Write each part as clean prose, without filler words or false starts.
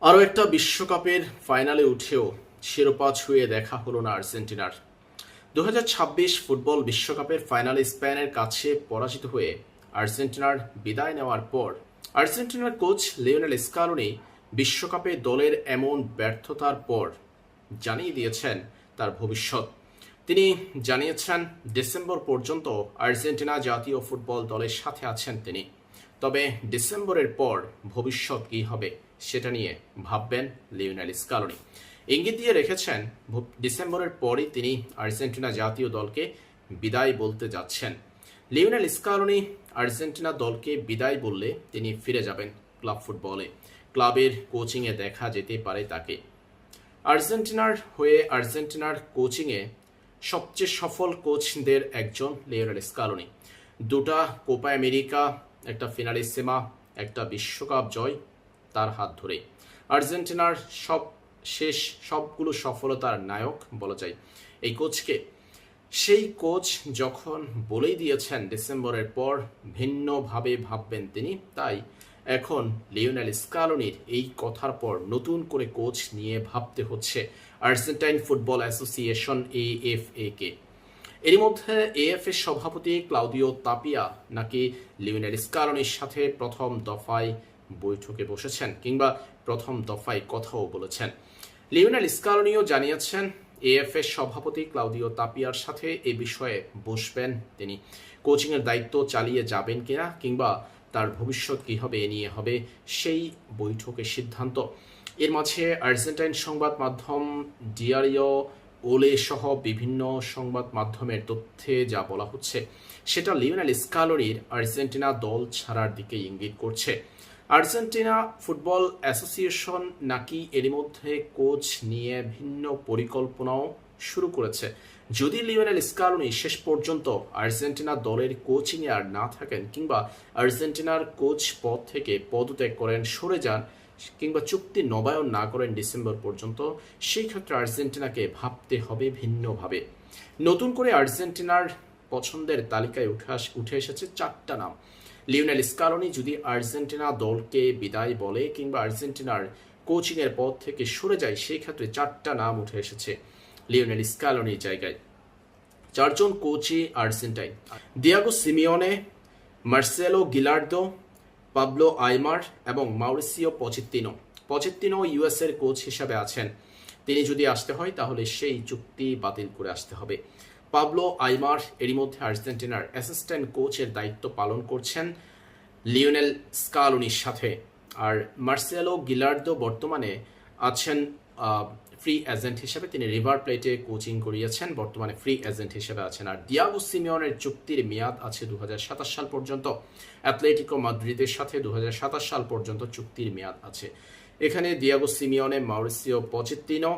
আরও একটা বিশ্বকাপের ফাইনালে উঠেও শিরোপা ছুঁয়ে দেখা হলো না আর্জেন্টিনার। ২০২৬ ফুটবল বিশ্বকাপের ফাইনালে স্পেনের কাছে পরাজিত হয়ে আর্জেন্টিনার বিদায় নেওয়ার পর আর্জেন্টিনার কোচ লিওনেল স্কালোনি বিশ্বকাপে দলের এমন ব্যর্থতার পর জানিয়ে দিয়েছেন তার ভবিষ্যৎ। তিনি জানিয়েছেন ডিসেম্বর পর্যন্ত আর্জেন্টিনা জাতীয় ফুটবল দলের সাথে আছেন তিনি, তবে ডিসেম্বরের পর ভবিষ্যৎ কী হবে সেটা নিয়ে ভাববেন লিওনেল স্কালোনি। ইঙ্গিত দিয়ে রেখেছেন ডিসেম্বরের পরই তিনি আর্জেন্টিনা জাতীয় দলকে বিদায় বলতে যাচ্ছেন। লিওনেল স্কালোনি আর্জেন্টিনা দলকে বিদায় বললে তিনি ফিরে যাবেন ক্লাব ফুটবলে, ক্লাবের কোচিংয়ে দেখা যেতে পারে তাকে। আর্জেন্টিনার হয়ে আর্জেন্টিনার কোচিংয়ে সবচেয়ে সফল কোচদের একজন লিওনেল স্কালোনি। দুটা কোপা আমেরিকা, একটা ফিনালিসিমা, একটা বিশ্বকাপ জয় তার হাত ধরে। আর্জেন্টিনার সবগুলো সফলতার নায়ক বলা যায় এই কোচকে। সেই কোচ যখন বলেই দিয়েছেন ডিসেম্বরের পর ভিন্নভাবে ভাববেন তিনি, তাই এখন লিওনেল স্কালোনির এই কথার পর নতুন করে কোচ নিয়ে ভাবতে হচ্ছে আর্জেন্টাইন ফুটবল অ্যাসোসিয়েশন AFA কে। এরই মধ্যে AFA সভাপতি ক্লাউদিও তাপিয়া নাকি লিওনেল স্কালোনির সাথে প্রথম দফায় বৈঠকে বসেছেন, কিংবা প্রথম দফায় কথাও বলেছেন। লিওনেল স্কালোনিও জানিয়েছেন AFA সভাপতি ক্লাউদিও তাপিয়ার সাথে এ বিষয়ে বসবেন তিনি। কোচিংয়ের দায়িত্ব চালিয়ে যাবেন কিনা কিংবা তার ভবিষ্যৎ কী হবে এ নিয়ে হবে সেই বৈঠকের সিদ্ধান্ত। এর মাঝে আর্জেন্টাইন সংবাদ মাধ্যম ডিয়ারিও ওলে সহ বিভিন্ন সংবাদ মাধ্যমের তথ্যে যা বলা হচ্ছে সেটা লিওনেল স্কালোনির আর্জেন্টিনা দল ছাড়ার দিকে ইঙ্গিত করছে। আর্জেন্টিনা ফুটবল অ্যাসোসিয়েশন নাকি এরই মধ্যে কোচ নিয়ে ভিন্ন পরিকল্পনাও শুরু করেছে। যদি লিওনেল স্কালোনি শেষ পর্যন্ত আর্জেন্টিনা দলের কোচিংয়ে আর না থাকেন কিংবা আর্জেন্টিনার কোচ পদ থেকে পদত্যাগ করেন, সরে যান কিংবা চুক্তি নবায়ন না করেন ডিসেম্বর পর্যন্ত, সেই ক্ষেত্রে আর্জেন্টিনাকে ভাবতে হবে ভিন্নভাবে। নতুন করে আর্জেন্টিনার পছন্দের তালিকায় উঠে এসেছে 4টা নাম। লিওনেল স্কালোনি যদি আর্জেন্টিনা দলকে বিদায় বলে কিংবা আর্জেন্টিনার কোচিংয়ের পদ থেকে সরে যায়, সেই ক্ষেত্রে 4টা নাম উঠে এসেছে লিওনেল স্কালোনির জায়গায়। 4জন কোচই Argentine: Diego Simeone, Marcelo Gallardo, Pablo Aimar এবং মাউরিসিও পচেত্তিনো US এর কোচ হিসাবে আছেন। তিনি যদি আসতে হয় তাহলে সেই চুক্তি বাতিল করে আসতে হবে। পাবলো আইমার এরই মধ্যে আর্জেন্টিনার অ্যাসিস্ট্যান্ট কোচের দায়িত্ব পালন করছেন লিওনেল স্কালোনির সাথে। আর মার্সেলো গিলার্দো বর্তমানে আছেন ফ্রি এজেন্ট হিসেবে, তিনি রিভার প্লেটে কোচিং করিয়েছেন, বর্তমানে ফ্রি এজেন্ট হিসেবে আছেন। আর দিয়াগো সিমিওনের চুক্তির মেয়াদ আছে 2027 সাল পর্যন্ত। অ্যাথলেটিকো মাদ্রিদের সাথে 2027 সাল পর্যন্ত চুক্তির মেয়াদ আছে। এখানে দিয়াগো সিমিওনে, মাউরিসিও পচেত্তিনো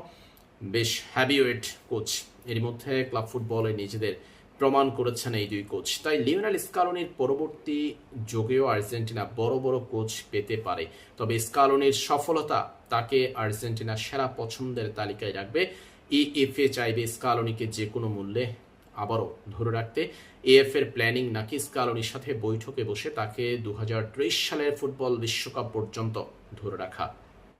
বেশ হ্যাভিওয়েট কোচ, এর মধ্যে ক্লাব ফুটবলে নিজেদের প্রমাণ করেছেন এই দুই কোচ। তাই লিওনেল স্কালোনির পরবর্তী যুগেও আর্জেন্টিনা বড় বড় কোচ পেতে পারে, তবে স্কালোনির সফলতা তাকে আর্জেন্টিনা সেরা পছন্দের তালিকায় রাখবে। AFA চাইবে স্কালোনিকে যে কোনো মূল্যে আবারও ধরে রাখতে। AFA এর প্ল্যানিং নাকি স্কালোনির সাথে বৈঠকে বসে তাকে 2030 সালের ফুটবল বিশ্বকাপ পর্যন্ত ধরে রাখা।